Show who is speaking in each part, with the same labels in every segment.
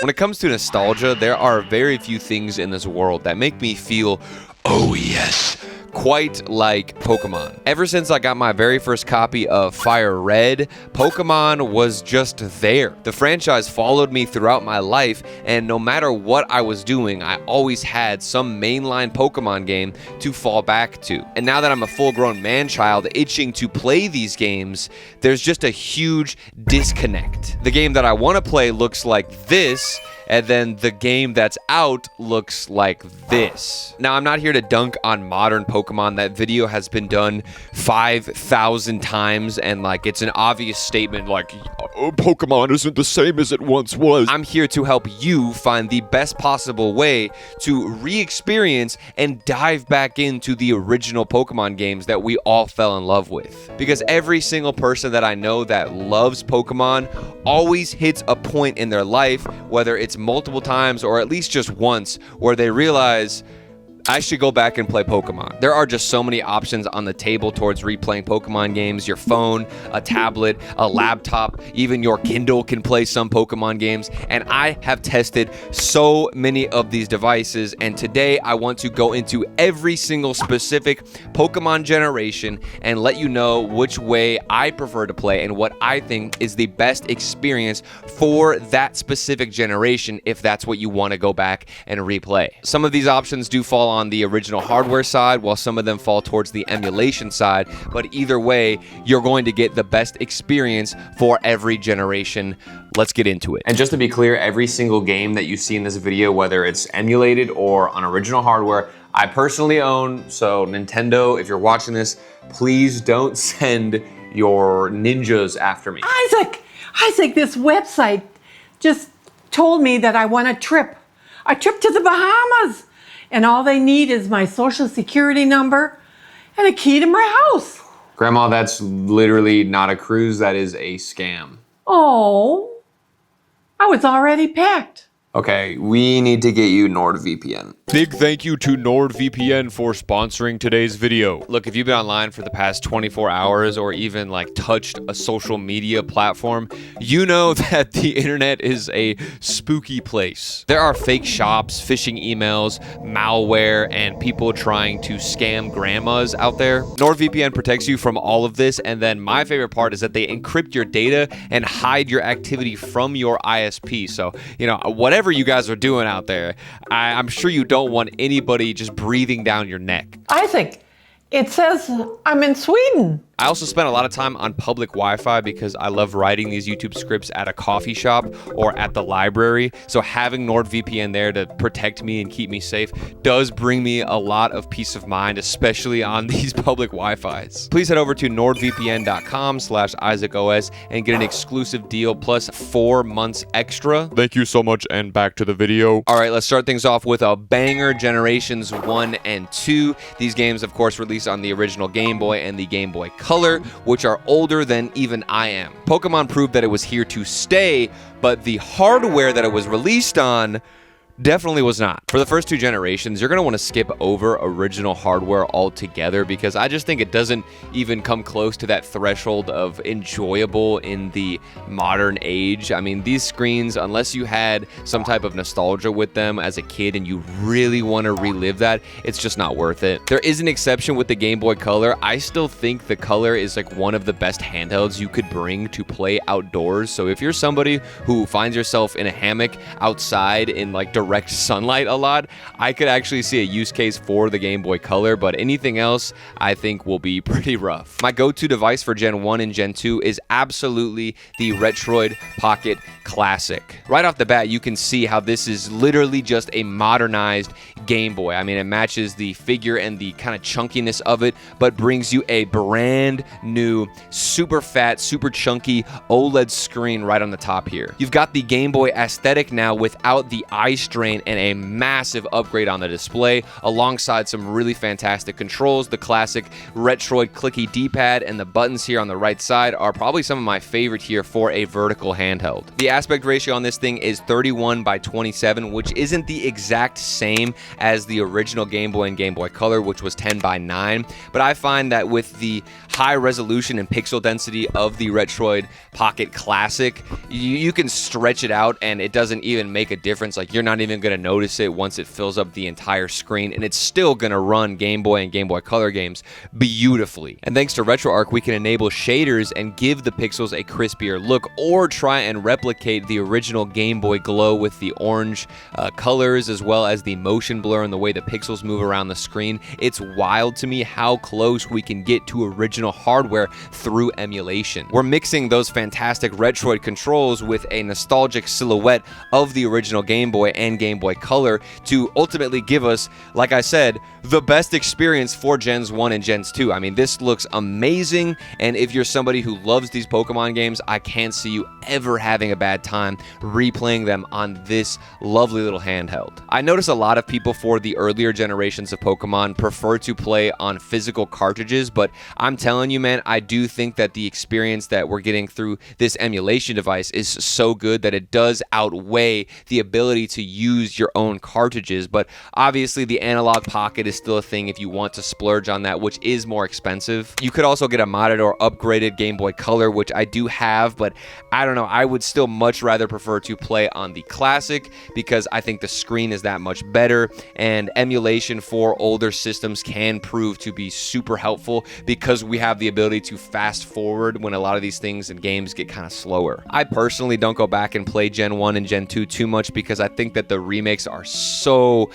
Speaker 1: When it comes to nostalgia, there are very few things in this world that make me feel, oh yes, quite like Pokemon. Ever since I got my very first copy of Fire Red, Pokemon was just there. The franchise followed me throughout my life, and no matter what I was doing, I always had some mainline Pokemon game to fall back to. And now that I'm a full-grown man-child itching to play these games, there's just a huge disconnect. The game that I want to play looks like this, and then the game that's out looks like this. Now, I'm not here to dunk on modern Pokemon. That video has been done 5,000 times, and like it's an obvious statement like, oh, Pokemon isn't the same as it once was. I'm here to help you find the best possible way to re-experience and dive back into the original Pokemon games that we all fell in love with. Because every single person that I know that loves Pokemon always hits a point in their life, whether it's multiple times or at least just once, where they realize, I should go back and play Pokemon. There are just so many options on the table towards replaying Pokemon games. Your phone, a tablet, a laptop, even your Kindle can play some Pokemon games. And I have tested so many of these devices. And today I want to go into every single specific Pokemon generation and let you know which way I prefer to play and what I think is the best experience for that specific generation if that's what you want to go back and replay. Some of these options do fall on the original hardware side, while some of them fall towards the emulation side, but either way, you're going to get the best experience for every generation. Let's get into it. And just to be clear, every single game that you see in this video, whether it's emulated or on original hardware, I personally own. So Nintendo, if you're watching this, please don't send your ninjas after me.
Speaker 2: Isaac, this website just told me that I want a trip to the Bahamas. And all they need is my social security number and a key to my house.
Speaker 1: Grandma, that's literally not a cruise, that is a scam.
Speaker 2: Oh, I was already packed.
Speaker 1: Okay, we need to get you NordVPN. Big thank you to NordVPN for sponsoring today's video. Look, if you've been online for the past 24 hours or even like touched a social media platform, you know that the internet is a spooky place. There are fake shops, phishing emails, malware, and people trying to scam grandmas out there. NordVPN protects you from all of this, and then my favorite part is that they encrypt your data and hide your activity from your ISP. So, you know, whatever you guys are doing out there, I'm sure you don't want anybody just breathing down your neck.
Speaker 2: Isaac, it says I'm in Sweden.
Speaker 1: I also spend a lot of time on public Wi-Fi because I love writing these YouTube scripts at a coffee shop or at the library. So having NordVPN there to protect me and keep me safe does bring me a lot of peace of mind, especially on these public Wi-Fis. Please head over to nordvpn.com/isaacOS and get an exclusive deal plus 4 months extra. Thank you so much, and back to the video. All right, let's start things off with a banger, Generations 1 and 2. These games, of course, released on the original Game Boy and the Game Boy Color, which are older than even I am. Pokemon proved that it was here to stay, but the hardware that it was released on definitely was not. For the first 2 generations, you're going to want to skip over original hardware altogether because I just think it doesn't even come close to that threshold of enjoyable in the modern age. I mean, these screens, unless you had some type of nostalgia with them as a kid and you really want to relive that, it's just not worth it. There is an exception with the Game Boy Color. I still think the Color is like one of the best handhelds you could bring to play outdoors. So if you're somebody who finds yourself in a hammock outside in like direct sunlight a lot, I could actually see a use case for the Game Boy Color, but anything else I think will be pretty rough. My go-to device for Gen 1 and Gen 2 is absolutely the Retroid Pocket Classic. Right off the bat, you can see how this is literally just a modernized Game Boy. I mean, it matches the figure and the kind of chunkiness of it, but brings you a brand new, super fat, super chunky OLED screen right on the top here. You've got the Game Boy aesthetic now without the eye strain, and a massive upgrade on the display, alongside some really fantastic controls. The classic Retroid clicky D-pad and the buttons here on the right side are probably some of my favorite here for a vertical handheld. The aspect ratio on this thing is 31:27, which isn't the exact same as the original Game Boy and Game Boy Color, which was 10:9, but I find that with the high resolution and pixel density of the Retroid Pocket Classic, you can stretch it out and it doesn't even make a difference. Like, you're not even going to notice it once it fills up the entire screen, and it's still going to run Game Boy and Game Boy Color games beautifully. And thanks to RetroArch, we can enable shaders and give the pixels a crispier look, or try and replicate the original Game Boy glow with the orange colors, as well as the motion blur and the way the pixels move around the screen. It's wild to me how close we can get to original hardware through emulation. We're mixing those fantastic Retroid controls with a nostalgic silhouette of the original Game Boy and Game Boy Color to ultimately give us, like I said, the best experience for Gens 1 and Gens 2. I mean, this looks amazing, and if you're somebody who loves these Pokemon games, I can't see you ever having a bad time replaying them on this lovely little handheld. I notice a lot of people for the earlier generations of Pokemon prefer to play on physical cartridges, but I'm telling you, man, I do think that the experience that we're getting through this emulation device is so good that it does outweigh the ability to use your own cartridges. But obviously the analog pocket is still a thing if you want to splurge on that, which is more expensive. You could also get a modded or upgraded Game Boy Color, which I do have, but I don't know, I would still much rather prefer to play on the Classic because I think the screen is that much better, and emulation for older systems can prove to be super helpful because we have the ability to fast forward when a lot of these things and games get kind of slower. I personally don't go back and play Gen 1 and Gen 2 too much because I think that the remakes are so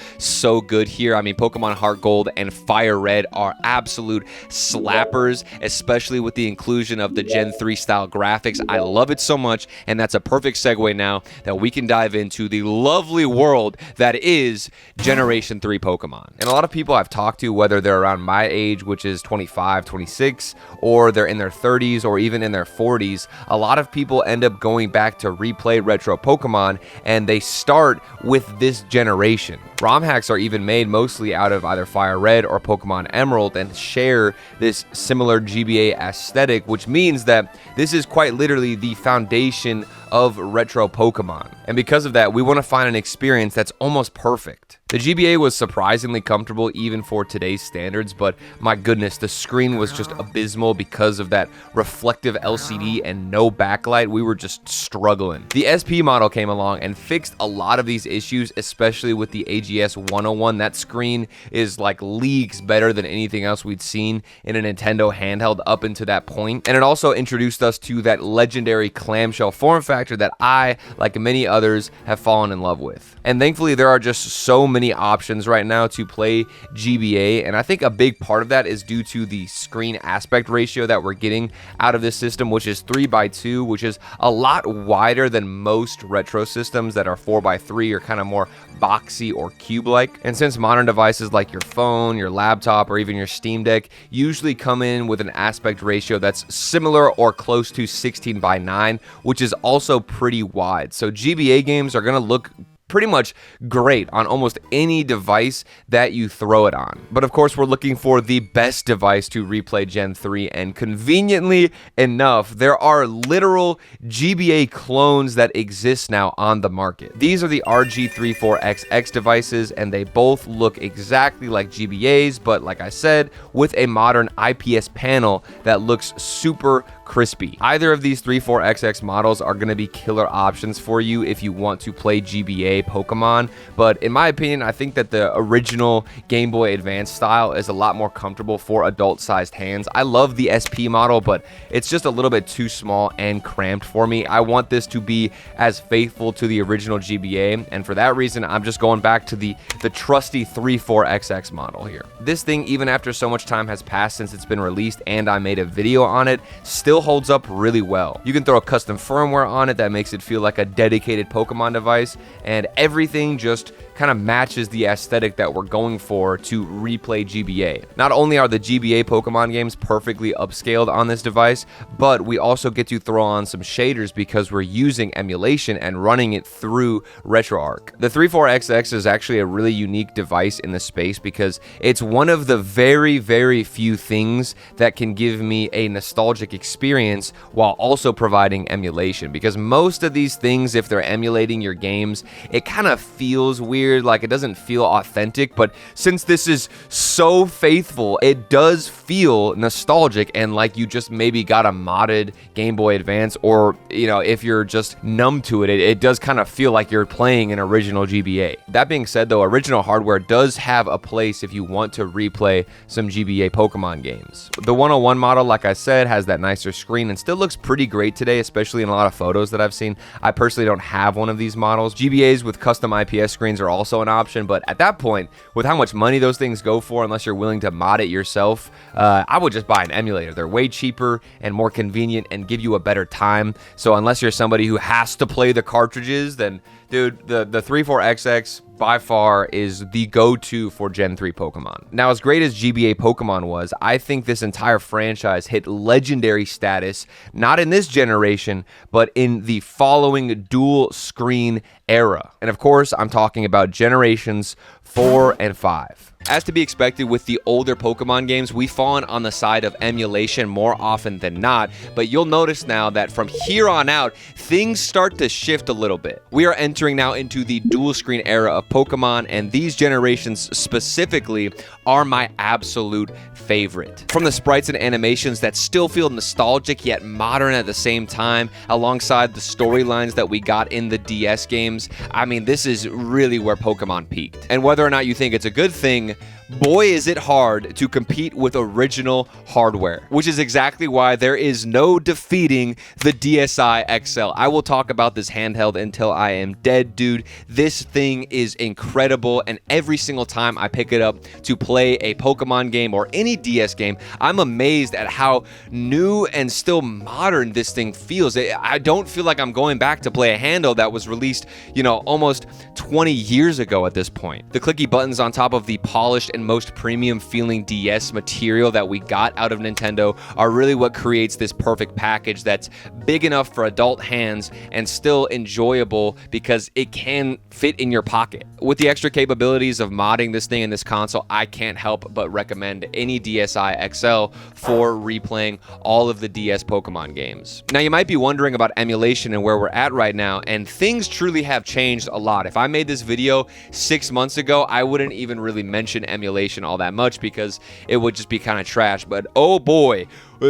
Speaker 1: good here. I mean, Pokemon Heart Gold and Fire Red are absolute slappers, especially with the inclusion of the Gen 3 style graphics. I love it so much, and that's a perfect segue now that we can dive into the lovely world that is Generation 3 Pokemon. And a lot of people I've talked to, whether they're around my age, which is 25, 26, or they're in their 30s or even in their 40s, a lot of people end up going back to replay retro Pokemon, and they start with this generation. ROM hacks are even made mostly out of either Fire Red or Pokemon Emerald and share this similar GBA aesthetic, which means that this is quite literally the foundation of retro Pokemon. And because of that, we want to find an experience that's almost perfect. The GBA was surprisingly comfortable even for today's standards, but my goodness, the screen was just abysmal because of that reflective LCD and no backlight. We were just struggling. The SP model came along and fixed a lot of these issues, especially with the AGS 101. That screen is like leagues better than anything else we'd seen in a Nintendo handheld up until that point. And it also introduced us to that legendary clamshell form factor that I, like many others, have fallen in love with. And thankfully, there are just so many options right now to play GBA, and I think a big part of that is due to the screen aspect ratio that we're getting out of this system, which is 3:2, which is a lot wider than most retro systems that are 4:3 or kind of more boxy or cube-like. And since modern devices like your phone, your laptop, or even your Steam Deck usually come in with an aspect ratio that's similar or close to 16:9, which is also pretty wide. So GBA games are going to look pretty much great on almost any device that you throw it on. But of course, we're looking for the best device to replay Gen 3, and conveniently enough, there are literal GBA clones that exist now on the market. These are the RG34XX devices, and they both look exactly like GBAs, but like I said, with a modern IPS panel that looks super crispy. Either of these 34XX models are going to be killer options for you if you want to play GBA Pokemon, but in my opinion, I think that the original Game Boy Advance style is a lot more comfortable for adult-sized hands. I love the SP model, but it's just a little bit too small and cramped for me. I want this to be as faithful to the original GBA, and for that reason, I'm just going back to the trusty 34XX model here. This thing, even after so much time has passed since it's been released and I made a video on it, still still holds up really well. You can throw a custom firmware on it that makes it feel like a dedicated Pokemon device, and everything just kind of matches the aesthetic that we're going for to replay GBA. Not only are the GBA Pokemon games perfectly upscaled on this device, but we also get to throw on some shaders because we're using emulation and running it through RetroArch. The 34XX is actually a really unique device in the space because it's one of the very, very few things that can give me a nostalgic experience while also providing emulation, because most of these things, if they're emulating your games, it kind of feels weird, like it doesn't feel authentic. But since this is so faithful, it does feel nostalgic and like you just maybe got a modded Game Boy Advance, or if you're just numb to it, it does kind of feel like you're playing an original GBA. That being said though, original hardware does have a place if you want to replay some GBA Pokemon games. The 101 model, like I said, has that nicer screen and still looks pretty great today, especially in a lot of photos that I've seen. I personally don't have one of these models. GBAs with custom IPS screens are also an option, but at that point, with how much money those things go for, unless you're willing to mod it yourself, I would just buy an emulator. They're way cheaper and more convenient and give you a better time. So unless you're somebody who has to play the cartridges, then dude, the 34XX by far is the go-to for Gen 3 Pokemon. Now, as great as GBA Pokemon was, I think this entire franchise hit legendary status, not in this generation, but in the following dual screen era. And of course, I'm talking about generations 4 and 5. As to be expected with the older Pokemon games, we've fallen on the side of emulation more often than not, but you'll notice now that from here on out, things start to shift a little bit. We are entering now into the dual screen era of Pokemon, and these generations specifically are my absolute favorite. From the sprites and animations that still feel nostalgic yet modern at the same time, alongside the storylines that we got in the DS games, I mean, this is really where Pokemon peaked. And whether or not you think it's a good thing, boy is it hard to compete with original hardware, which is exactly why there is no defeating the DSi XL. I will talk about this handheld until I am dead, dude. This thing is incredible, and every single time I pick it up to play a Pokemon game or any DS game, I'm amazed at how new and still modern this thing feels. I don't feel like I'm going back to play a handle that was released, almost 20 years ago at this point. The clicky buttons on top of the polished and most premium feeling DS material that we got out of Nintendo are really what creates this perfect package that's big enough for adult hands and still enjoyable because it can fit in your pocket. With the extra capabilities of modding this thing in this console, I can't help but recommend any DSi XL for replaying all of the DS Pokemon games. Now, you might be wondering about emulation and where we're at right now, and things truly have changed a lot. If I made this video 6 months ago, I wouldn't even really mention emulation all that much because it would just be kind of trash. But oh boy,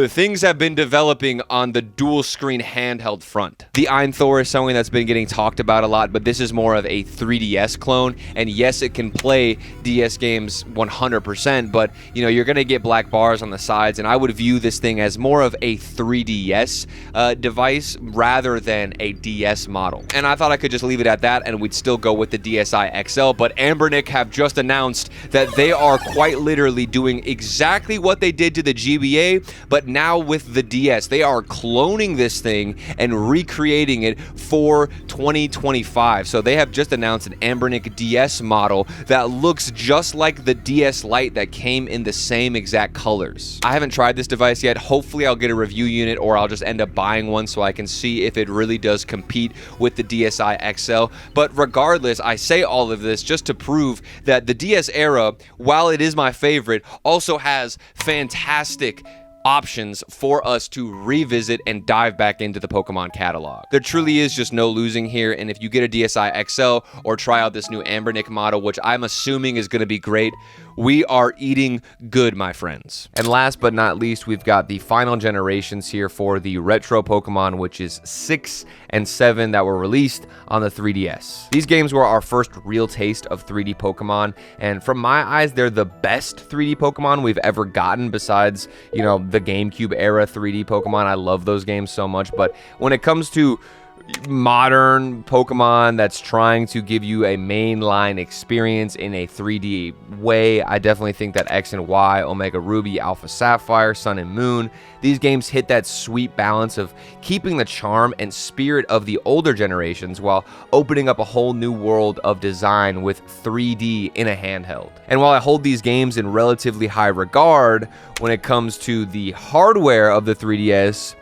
Speaker 1: things have been developing on the dual screen handheld front. The Ayn Thor is something that's been getting talked about a lot, but this is more of a 3DS clone. And yes, it can play DS games 100%, but you're going to get black bars on the sides. And I would view this thing as more of a 3DS device rather than a DS model. And I thought I could just leave it at that and we'd still go with the DSi XL, but Anbernic have just announced that they are quite literally doing exactly what they did to the GBA, but now with the DS. They are cloning this thing and recreating it for 2025. So they have just announced an Anbernic DS model that looks just like the DS Lite that came in the same exact colors. I haven't tried this device yet. Hopefully I'll get a review unit or I'll just end up buying one so I can see if it really does compete with the DSi XL. But regardless, I say all of this just to prove that the DS era, while it is my favorite, also has fantastic options for us to revisit and dive back into the Pokemon catalog. There truly is just no losing here, and if you get a DSi XL or try out this new Anbernic model, which I'm assuming is going to be great, we are eating good, my friends. And last but not least, we've got the final generations here for the retro Pokemon, which is 6 and 7 that were released on the 3DS. These games were our first real taste of 3D Pokemon, and from my eyes, they're the best 3D Pokemon we've ever gotten besides, the GameCube era 3D Pokemon. I love those games so much, but when it comes to modern Pokemon that's trying to give you a mainline experience in a 3D way. I definitely think that X and Y, Omega Ruby, Alpha Sapphire, Sun and Moon, these games hit that sweet balance of keeping the charm and spirit of the older generations while opening up a whole new world of design with 3D in a handheld. And while I hold these games in relatively high regard when it comes to the hardware of the 3DS,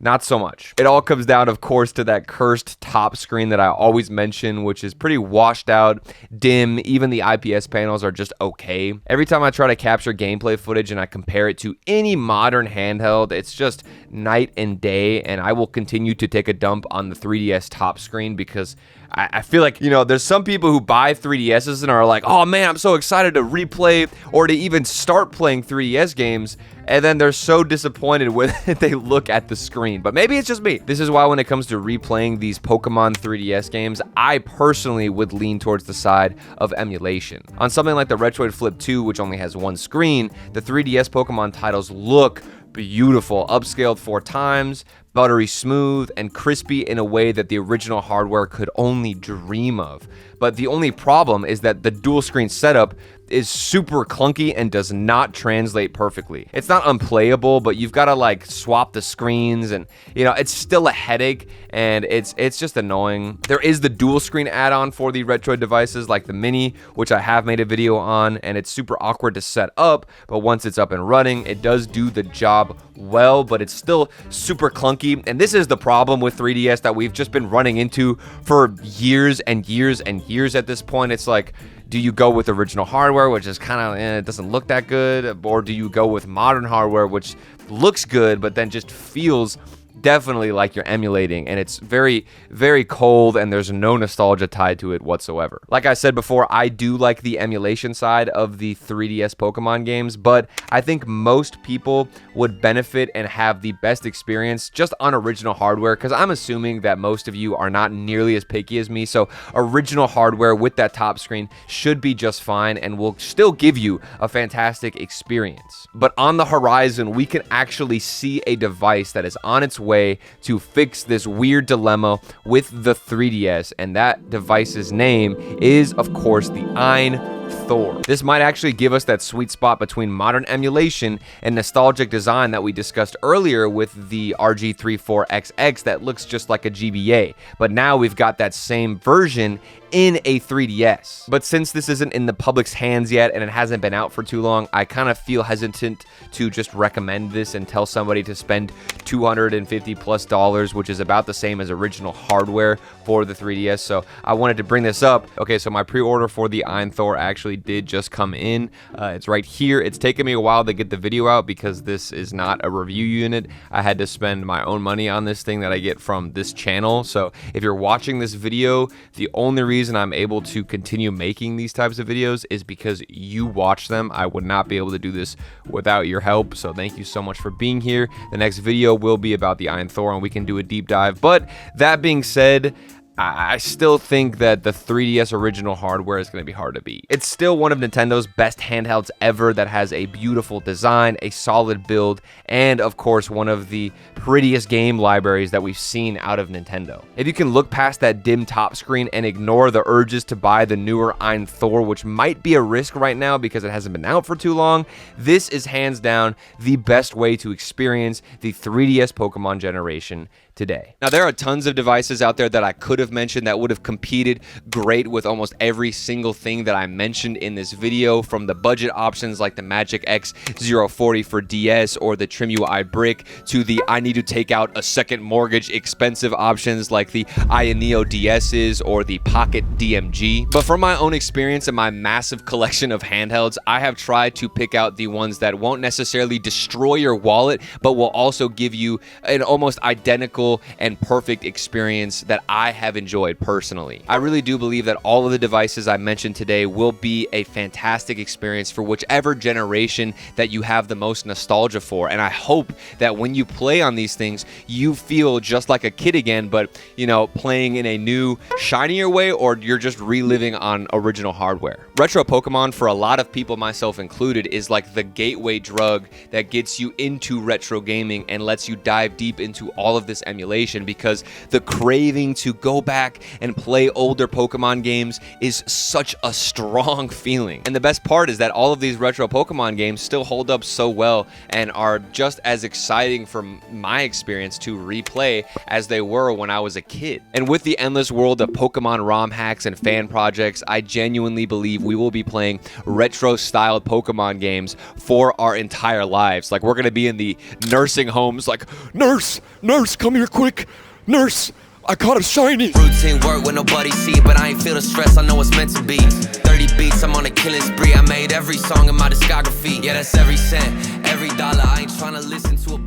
Speaker 1: not so much. It all comes down, of course, to that cursed top screen that I always mention, which is pretty washed out, dim. Even the IPS panels are just okay. Every time I try to capture gameplay footage and I compare it to any modern handheld, it's just night and day, and I will continue to take a dump on the 3DS top screen because I feel like, you know, there's some people who buy 3DSs and are like, oh man, I'm so excited to replay or to even start playing 3DS games, and then they're so disappointed when they look at the screen. But maybe it's just me. This is why when it comes to replaying these Pokemon 3DS games, I personally would lean towards the side of emulation. On something like the Retroid Flip 2, which only has one screen, the 3DS Pokemon titles look beautiful, upscaled 4 times, buttery smooth, and crispy in a way that the original hardware could only dream of. But the only problem is that the dual screen setup is super clunky and does not translate perfectly. It's not unplayable, but you've got to like swap the screens, and you know, it's still a headache, and it's just annoying. There is the dual screen add-on for the Retroid devices like the Mini, which I have made a video on, and it's super awkward to set up, but once it's up and running, it does do the job well, but it's still super clunky. And this is the problem with 3DS that we've just been running into for years and years and years at this point. It's like, do you go with original hardware, which is kind of, it doesn't look that good, or do you go with modern hardware, which looks good, but then just feels definitely like you're emulating, and it's very, very cold, and there's no nostalgia tied to it whatsoever. Like I said before, I do like the emulation side of the 3DS Pokemon games, but I think most people would benefit and have the best experience just on original hardware, because I'm assuming that most of you are not nearly as picky as me, so original hardware with that top screen should be just fine and will still give you a fantastic experience. But on the horizon, we can actually see a device that is on its way to fix this weird dilemma with the 3DS, and that device's name is, of course, the Ayn Thor. This might actually give us that sweet spot between modern emulation and nostalgic design that we discussed earlier with the RG34XX that looks just like a GBA, but now we've got that same version in a 3DS. But since this isn't in the public's hands yet and it hasn't been out for too long, I kind of feel hesitant to just recommend this and tell somebody to spend $250+, which is about the same as original hardware for the 3DS. So I wanted to bring this up. Okay, so my pre-order for the Ayn Thor actually did just come in. It's right here. It's taken me a while to get the video out because this is not a review unit. I had to spend my own money on this thing that I get from this channel. So if you're watching this video, the only reason I'm able to continue making these types of videos is because you watch them. I would not be able to do this without your help, so thank you so much for being here. The next video will be about the Ayn Thor, and we can do a deep dive. But that being said, I still think that the 3DS original hardware is going to be hard to beat. It's still one of Nintendo's best handhelds ever that has a beautiful design, a solid build, and of course one of the prettiest game libraries that we've seen out of Nintendo. If you can look past that dim top screen and ignore the urges to buy the newer Ayn Thor, which might be a risk right now because it hasn't been out for too long, this is hands down the best way to experience the 3DS Pokemon generation today. Now, there are tons of devices out there that I could have mentioned that would have competed great with almost every single thing that I mentioned in this video, from the budget options like the Magic X040 for DS or the Trim UI Brick to the I need to take out a second mortgage expensive options like the Neo DSs or the Pocket DMG. But from my own experience and my massive collection of handhelds, I have tried to pick out the ones that won't necessarily destroy your wallet, but will also give you an almost identical and perfect experience that I have enjoyed personally. I really do believe that all of the devices I mentioned today will be a fantastic experience for whichever generation that you have the most nostalgia for, and I hope that when you play on these things, you feel just like a kid again, but you know, playing in a new, shinier way, or you're just reliving on original hardware. Retro Pokemon, for a lot of people, myself included, is like the gateway drug that gets you into retro gaming and lets you dive deep into all of this emulation emulation, because the craving to go back and play older Pokemon games is such a strong feeling. And the best part is that all of these retro Pokemon games still hold up so well and are just as exciting from my experience to replay as they were when I was a kid. And with the endless world of Pokemon ROM hacks and fan projects, I genuinely believe we will be playing retro-styled Pokemon games for our entire lives. Like, we're gonna be in the nursing homes, like, nurse, come here quick, nurse, I caught a shiny.
Speaker 3: Routine work when nobody see it, but I ain't feel the stress, I know it's meant to be. 30 beats, I'm on a killing spree, I made every song in my discography. Yeah, that's every cent, every dollar, I ain't tryna listen to a